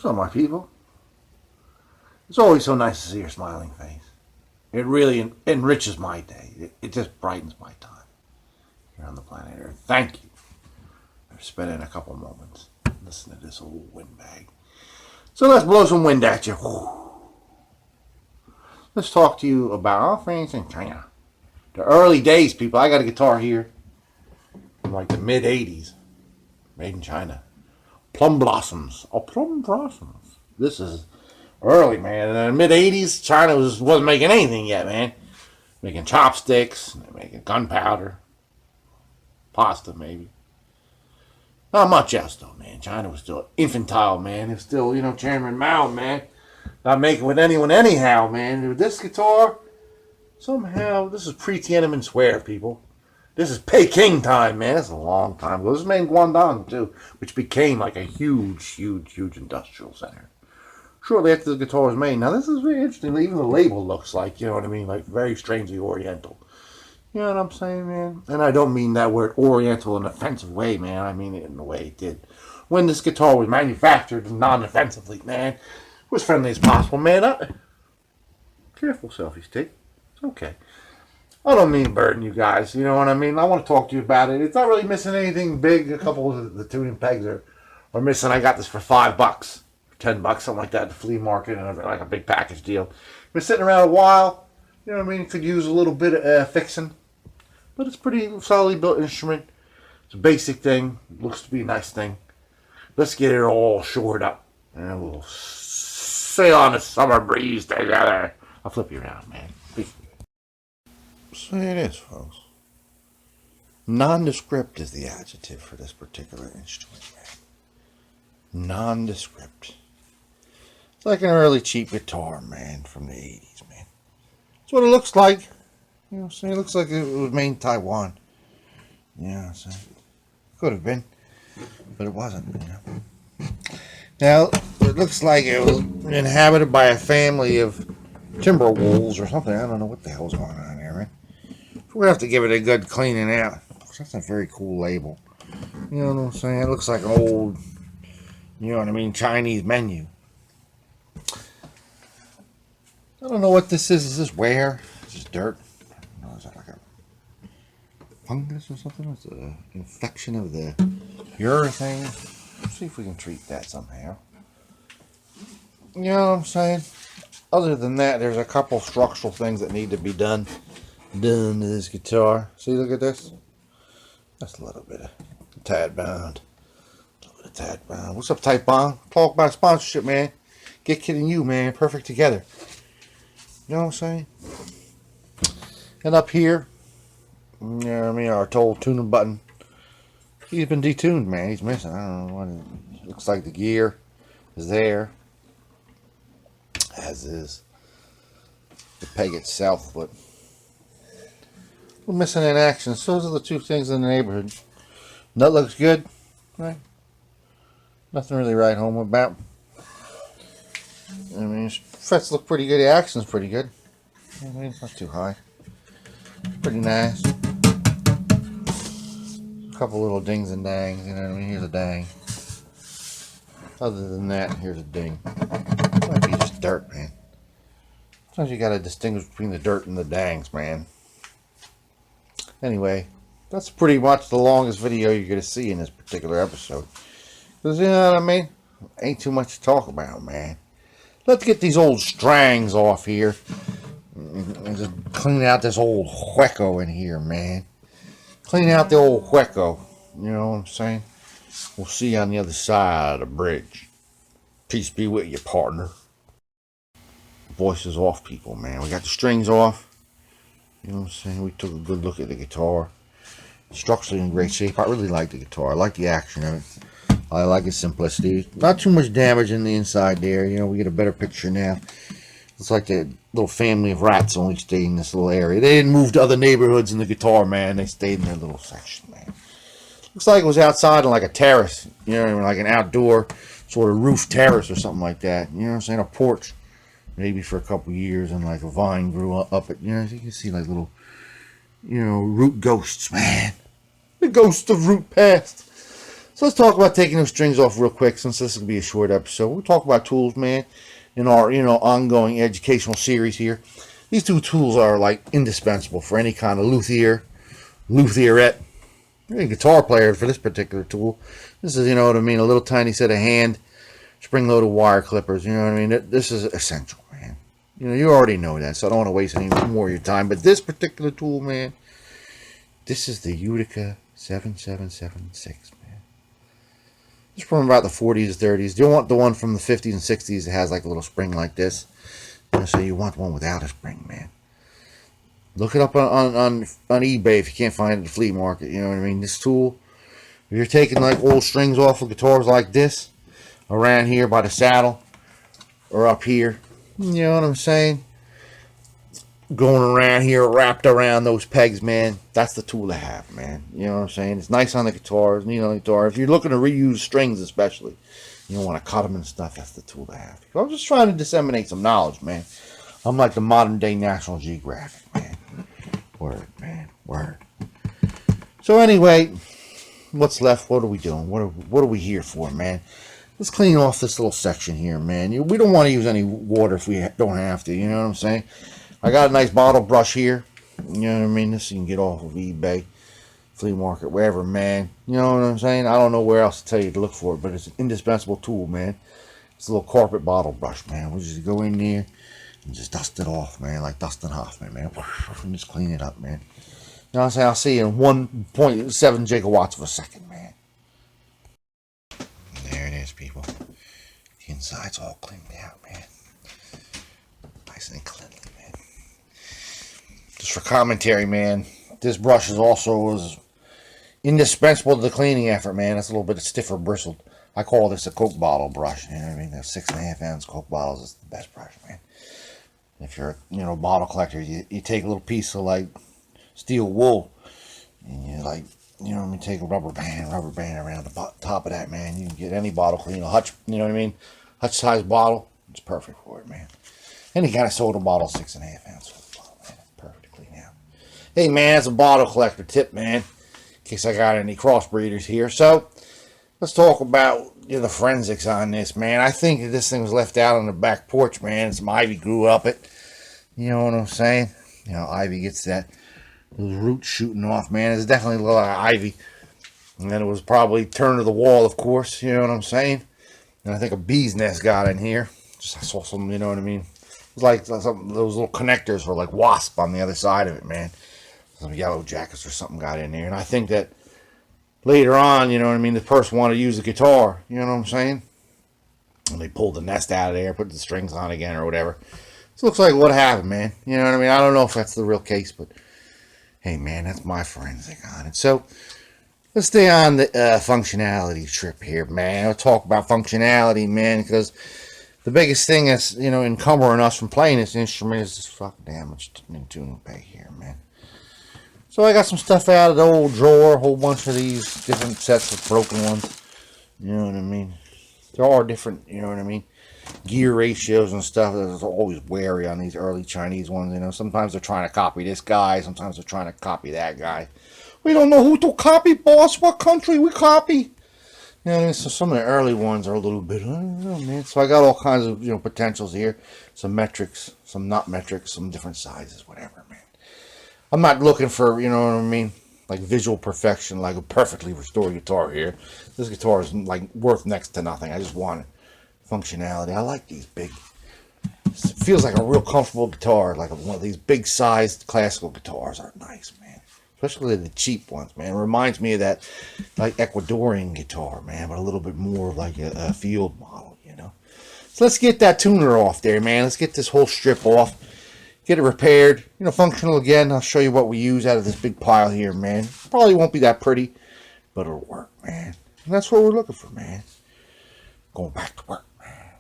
What's up, my people? It's always so nice to see your smiling face. It really enriches my day. It just brightens my time here on the planet Earth. Thank you for spending a couple moments listening to this old windbag. So let's blow some wind at you. Let's talk to you about our friends in China. The early days, people. I got a guitar here from like the mid-'80s. Made in China. Plum Blossoms. Oh, Plum Blossoms. This is early, man. In the mid-'80s, China wasn't making anything yet, man. Making chopsticks, making gunpowder, pasta, maybe. Not much else, though, man. China was still infantile, man. It was still, Chairman Mao, man. Not making with anyone anyhow, man. With this guitar, somehow, this is pre-Tiananmen Square, people. This is Peking time, man. That's a long time ago. This is made in Guangdong, too, which became like a huge industrial center. Shortly after the guitar was made. Now, this is very interesting. Even the label looks like, you know what I mean, like very strangely oriental. You know what I'm saying, man? And I don't mean that word oriental in an offensive way, man. I mean it in the way it did. When this guitar was manufactured non-offensively, man, it was friendly as possible, man. Careful, selfie stick. It's okay. I don't mean burden you guys, you know what I mean? I want to talk to you about it. It's not really missing anything big. A couple of the tuning pegs are missing. I got this for $5, $10, something like that at the flea market, and like a big package deal. Been sitting around a while, you know what I mean? Could use a little bit of fixing. But it's a pretty solidly built instrument. It's a basic thing. Looks to be a nice thing. Let's get it all shored up. And we'll sail on the summer breeze together. I'll flip you around, man. So it is, folks. Nondescript is the adjective for this particular instrument, man. Nondescript. It's like an early cheap guitar, man, from the 80s, man. That's what it looks like. You know what I'm saying? It looks like it was made in Taiwan. You know what I'm saying? Could have been, but it wasn't, you know. Now, it looks like it was inhabited by a family of timber wolves or something. I don't know what the hell's going on there, man. We're going to have to give it a good cleaning out. That's a very cool label. You know what I'm saying? It looks like an old, you know what I mean, Chinese menu. I don't know what this is. Is this ware? Is this dirt? Is that like a fungus or something? It's an infection of the urethane. Let's see if we can treat that somehow. You know what I'm saying? Other than that, there's a couple structural things that need to be done to this guitar. See, look at this. That's a little bit of tad bound. A little bit of tad bound. What's up, Type Bond? Talk about sponsorship, man. Guitkits and you, man. Perfect together. You know what I'm saying? And up here, you know what I mean, our total tuning button. He's been detuned, man. He's missing. I don't know what it looks like. The gear is there, as is the peg itself, but we're missing in action. So those are the two things in the neighborhood. Nut looks good, right? Nothing really right home about. I mean, frets look pretty good. The action's pretty good. I mean, it's not too high. Pretty nice. A couple little dings and dangs, you know what I mean? Here's a dang. Other than that, here's a ding. Might be just dirt, man. Sometimes you gotta distinguish between the dirt and the dangs, man. Anyway, that's pretty much the longest video you're gonna see in this particular episode. Because, you know what I mean? Ain't too much to talk about, man. Let's get these old strangs off here. And just clean out this old hueco in here, man. Clean out the old hueco. You know what I'm saying? We'll see you on the other side of the bridge. Peace be with you, partner. Voice is off, people, man. We got the strings off. You know what I'm saying? We took a good look at the guitar. Structurally in great shape. I really like the guitar. I like the action of it. I like its simplicity. Not too much damage in the inside there. You know, we get a better picture now. It's like the little family of rats only stayed in this little area. They didn't move to other neighborhoods in the guitar, man. They stayed in their little section, man. Looks like it was outside on like a terrace. You know, like an outdoor sort of roof terrace or something like that. You know what I'm saying? A porch. Maybe for a couple years, and like a vine grew up it. You know, you can see like little, you know, root ghosts, man. The ghost of root past. So let's talk about taking those strings off real quick, since this will be a short episode. We'll talk about tools, man, in our ongoing educational series here. These two tools are like indispensable for any kind of luthiorette, any guitar player for this particular tool. This is, you know what I mean, a little tiny set of hand spring-loaded wire clippers. You know what I mean? This is essential, man. You know, you already know that, so I don't want to waste any more of your time. But this particular tool, man, this is the Guitkits 7776, man. It's from about the 40s, 30s. You don't want the one from the 50s and 60s that has like a little spring like this. So you want one without a spring, man. Look it up on eBay if you can't find it at the flea market. You know what I mean? This tool, if you're taking like old strings off of guitars like this, around here by the saddle, or up here, you know what I'm saying? Going around here, wrapped around those pegs, man. That's the tool to have, man. You know what I'm saying? It's nice on the guitar. It's neat on the guitar. If you're looking to reuse strings, especially, you don't want to cut them and stuff. That's the tool to have. I'm just trying to disseminate some knowledge, man. I'm like the modern day National Geographic, man. Word, man. Word. So anyway, what's left? What are we doing? What are we here for, man? Let's clean off this little section here, man. We don't want to use any water if we don't have to. You know what I'm saying? I got a nice bottle brush here. You know what I mean? This you can get off of eBay, flea market, wherever, man. You know what I'm saying? I don't know where else to tell you to look for it, but it's an indispensable tool, man. It's a little carpet bottle brush, man. We just go in there and just dust it off, man, like Dustin Hoffman, man. And just clean it up, man. You know what I'm saying? I'll see you in 1.7 gigawatts of a second, man. And there it is, people. The inside's all cleaned out, man. Nice and cleanly, man. Just for commentary, man, this brush is also indispensable to the cleaning effort, man. It's a little bit stiffer bristled. I call this a Coke bottle brush. You know what I mean? The 6.5 ounce Coke bottles is the best brush, man. If you're a bottle collector, you take a little piece of like steel wool, and you like, you know what I mean, take a rubber band around the top of that, man. You can get any bottle clean, a Hutch, you know what I mean, Hutch size bottle. It's perfect for it, man. Any kind of soda bottle, 6.5 ounce bottle, man. Perfect to clean out. Hey, man, that's a bottle collector tip, man. In case I got any crossbreeders here. So let's talk about the forensics on this, man. I think that this thing was left out on the back porch, man. Some ivy grew up it. You know what I'm saying? Ivy gets those roots shooting off, man. There's definitely a lot of ivy. And then it was probably turned to the wall, of course. You know what I'm saying? And I think a bee's nest got in here. I saw some, you know what I mean? It was like those little connectors for like wasp on the other side of it, man. Some yellow jackets or something got in there. And I think that later on, you know what I mean, the person wanted to use the guitar. You know what I'm saying? And they pulled the nest out of there, put the strings on again or whatever. So it looks like what happened, man. You know what I mean? I don't know if that's the real case, but hey, man, that's my forensic on it. So let's stay on the functionality trip here, man. I'll talk about functionality, man, because the biggest thing that's, encumbering us from playing this instrument is this fucking damaged tuning peg here, man. So I got some stuff out of the old drawer, a whole bunch of these different sets of broken ones. You know what I mean? There are different, you know what I mean, gear ratios and stuff. That's always wary on these early Chinese ones. Sometimes they're trying to copy this guy. Sometimes they're trying to copy that guy. We don't know who to copy, boss. What country we copy? So some of the early ones are a little bit, I don't know, man. So I got all kinds of, potentials here. Some metrics, some not metrics, some different sizes, whatever, man. I'm not looking for, you know what I mean, like visual perfection, like a perfectly restored guitar here. This guitar is like worth next to nothing. I just want functionality. I like these big, it feels like a real comfortable guitar. Like one of these big sized classical guitars are nice, man. Especially the cheap ones, man. It reminds me of that like Ecuadorian guitar, man, but a little bit more like a field model, So let's get that tuner off there, man. Let's get this whole strip off. Get it repaired, functional again. I'll show you what we use out of this big pile here, man. Probably won't be that pretty, but it'll work, man. And that's what we're looking for, man. Going back to work, man.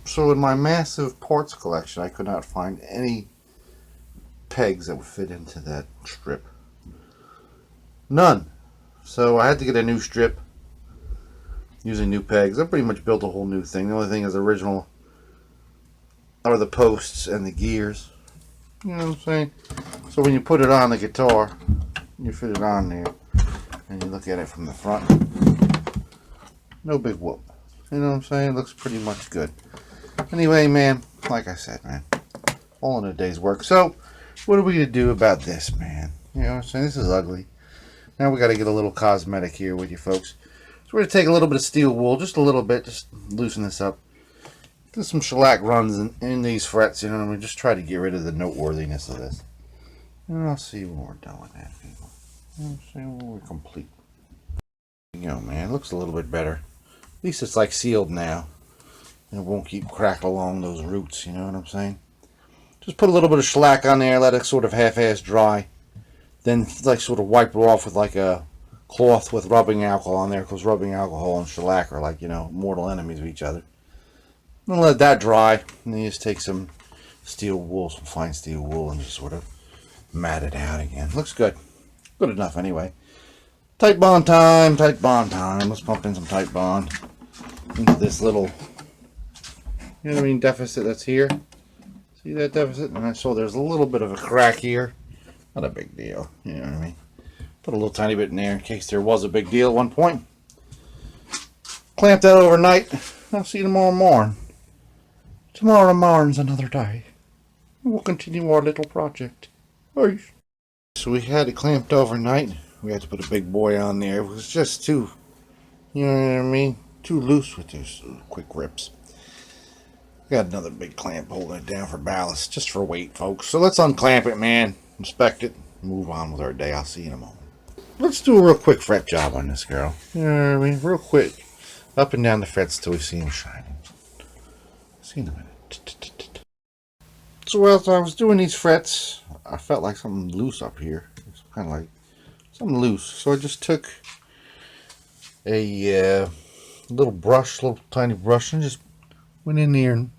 So in my massive parts collection, I could not find any pegs that would fit into that strip. None. So I had to get a new strip using new pegs. I pretty much built a whole new thing. The only thing is original are the posts and the gears. You know what I'm saying? So when you put it on the guitar, you fit it on there, and you look at it from the front. No big whoop. You know what I'm saying? It looks pretty much good. Anyway, man, like I said, man, all in a day's work. So, what are we going to do about this, man? You know what I'm saying? This is ugly. Now we got to get a little cosmetic here with you folks. So we're going to take a little bit of steel wool, just a little bit, just loosen this up. Do some shellac runs in these frets, you know what I mean? Just try to get rid of the noteworthiness of this. And I'll see when we're done with that, people. You know what I'm saying? When we're complete. You know, man, it looks a little bit better. At least it's like sealed now. And it won't keep cracking along those roots, you know what I'm saying? Just put a little bit of shellac on there, let it sort of half-ass dry. Then like sort of wipe it off with like a cloth with rubbing alcohol on there, because rubbing alcohol and shellac are like, you know, mortal enemies of each other. And let that dry, and then you just take some steel wool, some fine steel wool, and just sort of mat it out again. Looks good. Good enough anyway. Tight bond time, tight bond time. Let's pump in some tight bond into this little, you know what I mean, deficit that's here. See that deficit? And I saw there's a little bit of a crack here. Not a big deal, you know what I mean. Put a little tiny bit in there in case there was a big deal at one point. Clamp that overnight. I'll see you tomorrow morning. Tomorrow morning's another day. We'll continue our little project. Peace. So we had it clamped overnight. We had to put a big boy on there. It was just too, you know what I mean, too loose with those quick rips. Got another big clamp holding it down for ballast, just for weight, folks. So let's unclamp it, man. Inspect it. Move on with our day. I'll see you in a moment. Let's do a real quick fret job on this girl. You know what I mean? Real quick. Up and down the frets till we see them shining. See you in a minute. So as I was doing these frets, I felt like something loose up here. It's kind of like something loose. So I just took a little brush, little tiny brush, and just went in there and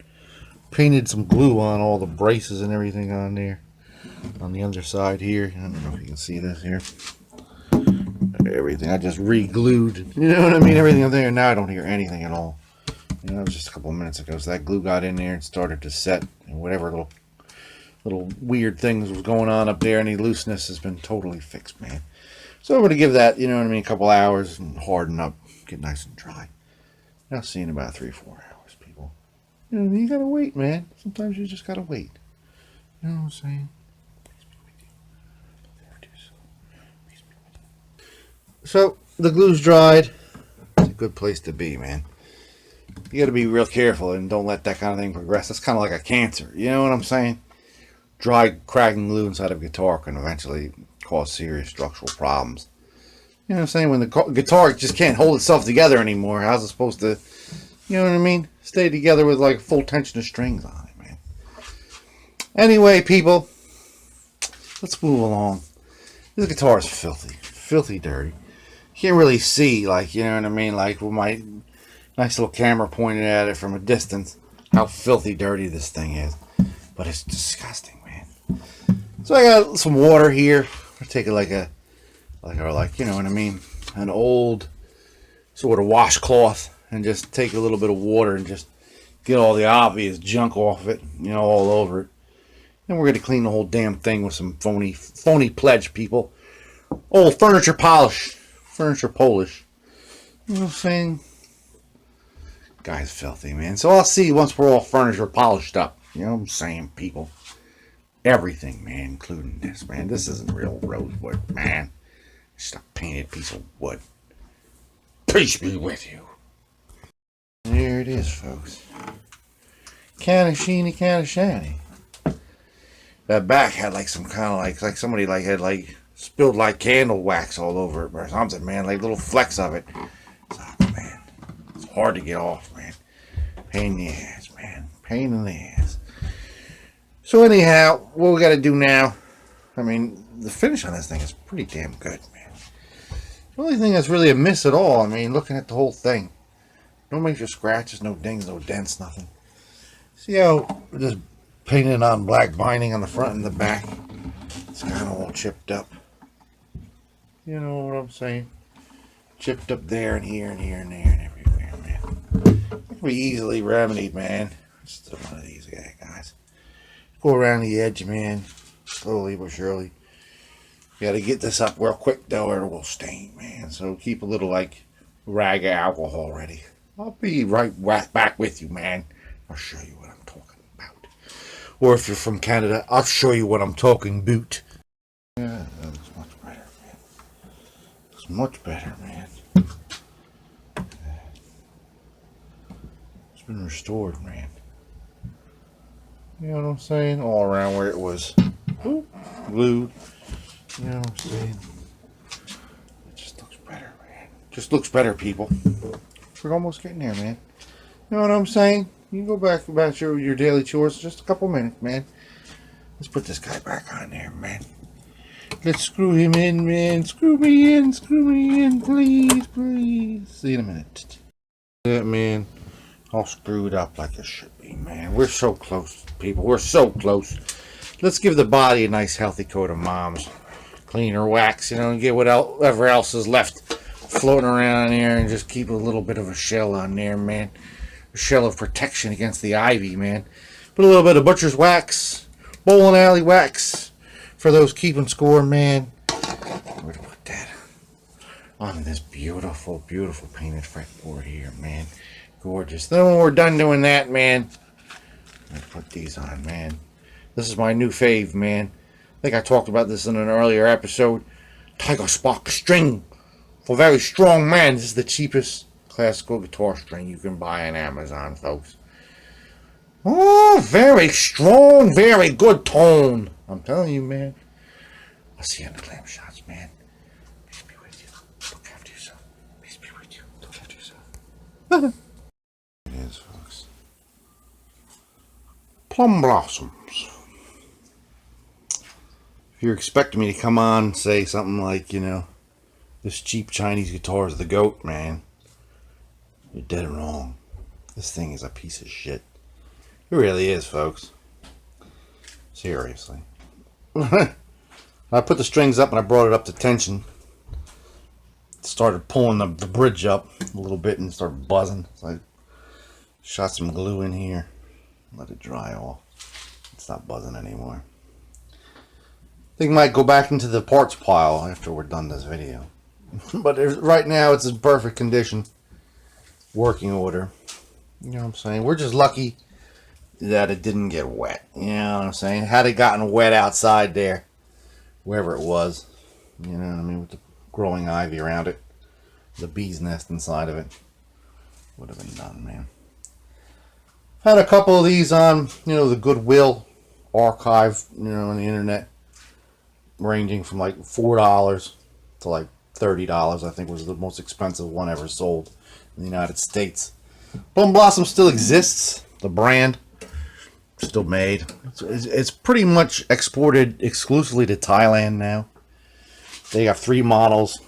painted some glue on all the braces and everything on there. On the underside here. I don't know if you can see this here. Everything. I just re-glued. You know what I mean? Everything up there. Now I don't hear anything at all. You know, it was just a couple of minutes ago. So that glue got in there and started to set. And whatever little weird things was going on up there, any looseness has been totally fixed, man. So I'm going to give that, you know what I mean, a couple hours and harden up. Get nice and dry. I'll see you in about 3 or 4 hours, people. You know, you got to wait, man. Sometimes you just got to wait. You know what I'm saying? So the glue's dried. It's a good place to be, man. You got to be real careful and don't let that kind of thing progress. That's kind of like a cancer. You know what I'm saying? Dry, cracking glue inside of a guitar can eventually cause serious structural problems. You know what I'm saying? When the guitar just can't hold itself together anymore, how's it supposed to, you know what I mean, stay together with like full tension of strings on it, man? Anyway, people, let's move along. This guitar is filthy. Filthy dirty. Can't really see, like, you know what I mean, like with my nice little camera pointed at it from a distance, how filthy dirty this thing is. But it's disgusting, man. So I got some water here. I take it like you know what I mean, an old sort of washcloth, and just take a little bit of water and just get all the obvious junk off of it, you know, all over it. And we're going to clean the whole damn thing with some phony pledge, people. Old furniture polish. Furniture polish. You know what I'm saying? Guy's filthy, man. So I'll see once we're all furniture polished up. You know what I'm saying, people? Everything, man, including this, man. This isn't real rosewood, man. It's just a painted piece of wood. Peace be with you. There it is, folks. Kinda sheeny, kinda shiny. That back had like some kind of like somebody like had like spilled like candle wax all over it or something, man. Like little flecks of it. Oh, man. It's hard to get off, man. Pain in the ass, man. Pain in the ass. So anyhow, what we got to do now, I mean, the finish on this thing is pretty damn good, man. The only thing that's really a miss at all, I mean, looking at the whole thing, no major scratches, no dings, no dents, nothing. See how we're just painted on black binding on the front and the back? It's kind of all chipped up. You know what I'm saying? Chipped up there and here and here and there and everywhere, man. It can be easily remedied, man. Just one of these guys. Go around the edge, man. Slowly but surely. You gotta get this up real quick, though, or it will stain, man. So keep a little, like, rag of alcohol ready. I'll be right back with you, man. I'll show you what I'm talking about. Or if you're from Canada, I'll show you what I'm talking about. Yeah, that looks much better, man. Looks much better, man. It's been restored, man. You know what I'm saying? All around where it was glued. You know what I'm saying? It just looks better, man. Just looks better, people. We're almost getting there, man. You know what I'm saying? You can go back about your daily chores in just a couple minutes, man. Let's put this guy back on there, man. Let's screw him in, man. Screw me in, please, please. See you in a minute. Yeah, man. All screwed up like it should be, man. We're so close, people. We're so close. Let's give the body a nice, healthy coat of Mom's cleaner wax, you know, and get whatever else is left floating around here, and just keep a little bit of a shell on there, man. A shell of protection against the ivy, man. Put a little bit of butcher's wax, bowling alley wax for those keeping score, man. Where to put that? On this beautiful, beautiful painted fretboard here, man. Gorgeous. Then when we're done doing that, man, I'm gonna put these on, man. This is my new fave, man. I think I talked about this in an earlier episode. Tiger Spark string for very strong man. This is the cheapest classical guitar string you can buy on Amazon, folks. Oh, very strong, very good tone. I'm telling you, man. I'll see you on the clam shots, man. Peace be with you. Look after yourself. Peace be with you. Look after yourself. It is, folks. Plum Blossoms. If you're expecting me to come on and say something like, you know, this cheap Chinese guitar is the GOAT, man, you're dead wrong. This thing is a piece of shit. It really is, folks. Seriously. I put the strings up and I brought it up to tension. Started pulling the bridge up a little bit and started buzzing. So I shot some glue in here. Let it dry off. It's not buzzing anymore. I think I might go back into the parts pile after we're done this video. But right now it's in perfect condition. Working order. You know what I'm saying? We're just lucky that it didn't get wet. You know what I'm saying? Had it gotten wet outside there, wherever it was, you know what I mean, with the growing ivy around it, the bee's nest inside of it, would have been done, man. Had a couple of these on, you know, the Goodwill archive, you know, on the internet, ranging from like $4 to like $30. I think was the most expensive one ever sold in the United States. Plum Blossom still exists. The brand still made. It's pretty much exported exclusively to Thailand now. They have 3 models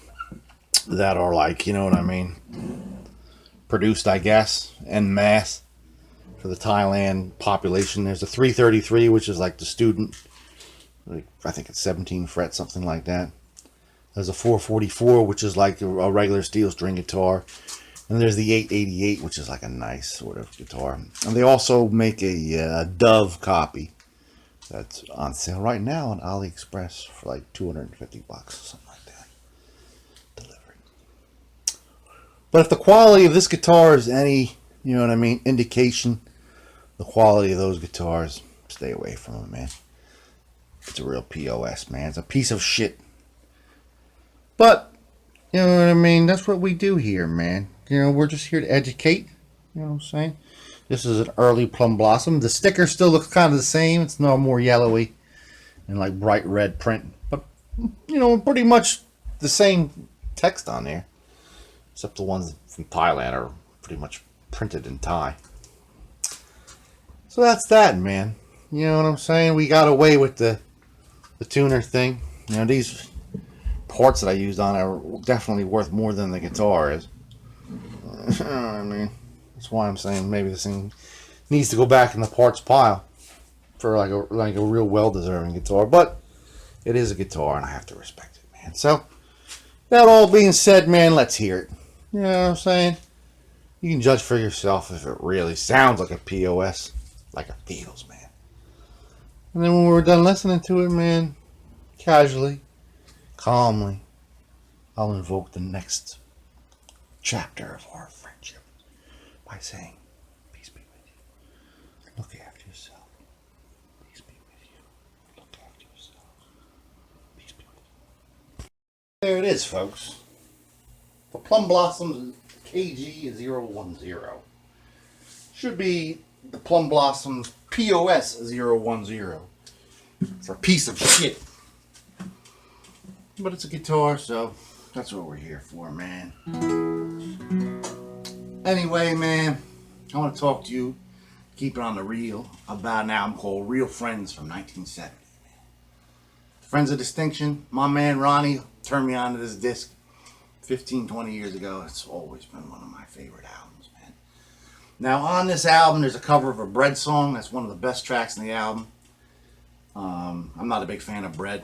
that are like, you know what I mean, produced, I guess, en masse for the Thailand population. There's a 333, which is like the student, like, I think it's 17 frets, something like that. There's a 444, which is like a regular steel string guitar. And there's the 888, which is like a nice sort of guitar. And they also make a Dove copy that's on sale right now on AliExpress for like $250 or something like that. Delivered. But if the quality of this guitar is any, you know what I mean, indication, the quality of those guitars, stay away from them, man. It's a real POS, man. It's a piece of shit. But, you know what I mean, that's what we do here, man. You know, we're just here to educate. You know what I'm saying? This is an early Plum Blossom. The sticker still looks kind of the same. It's no more yellowy and like bright red print. But, you know, pretty much the same text on there. Except the ones from Thailand are pretty much printed in Thai. So that's that, man. You know what I'm saying? We got away with the tuner thing. You know, these parts that I used on it are definitely worth more than the guitar is. I mean, that's why I'm saying maybe this thing needs to go back in the parts pile for like a real well-deserving guitar. But it is a guitar, and I have to respect it, man. So that all being said, man, let's hear it. You know what I'm saying? You can judge for yourself if it really sounds like a POS, like it feels, man. And then when we're done listening to it, man, casually, calmly, I'll invoke the next chapter of our friendship by saying, peace be with you. Look after yourself. Peace be with you. Look after yourself. Peace be with you. There it is, folks. The Plum Blossoms KG-010. Should be the Plum Blossoms POS-010 for a piece of shit. But it's a guitar, so that's what we're here for, man. Anyway, man, I want to talk to you, keep it on the real, about an album called Real Friends from 1970. Friends of Distinction. My man Ronnie turned me on to this disc 15, 20 years ago. It's always been one of my favorite albums, man. Now, on this album, there's a cover of a Bread song. That's one of the best tracks in the album. I'm not a big fan of Bread.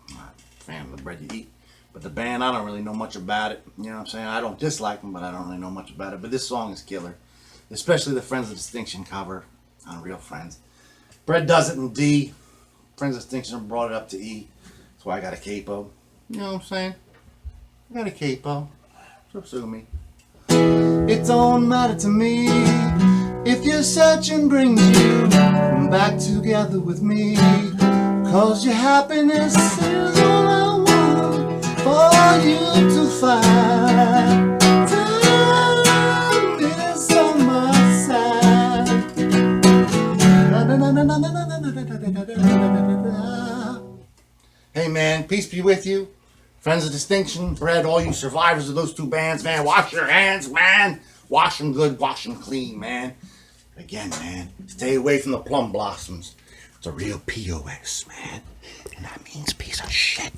I'm not a fan of the bread you eat. But the band, I don't really know much about it. You know what I'm saying? I don't dislike them, but I don't really know much about it. But this song is killer. Especially the Friends of Distinction cover on Real Friends. Bread does it in D. Friends of Distinction brought it up to E. That's why I got a capo. You know what I'm saying? I got a capo. So sue me. It don't matter to me if your searching brings you back together with me. 'Cause your happiness is all I want for you to find. Time is on my side. Hey man, peace be with you. Friends of Distinction, Bread, all you survivors of those two bands, man, wash your hands, man. Wash them good, wash them clean, man. Again, man, stay away from the Plum Blossoms. It's a real POS, man. And that means piece of shit.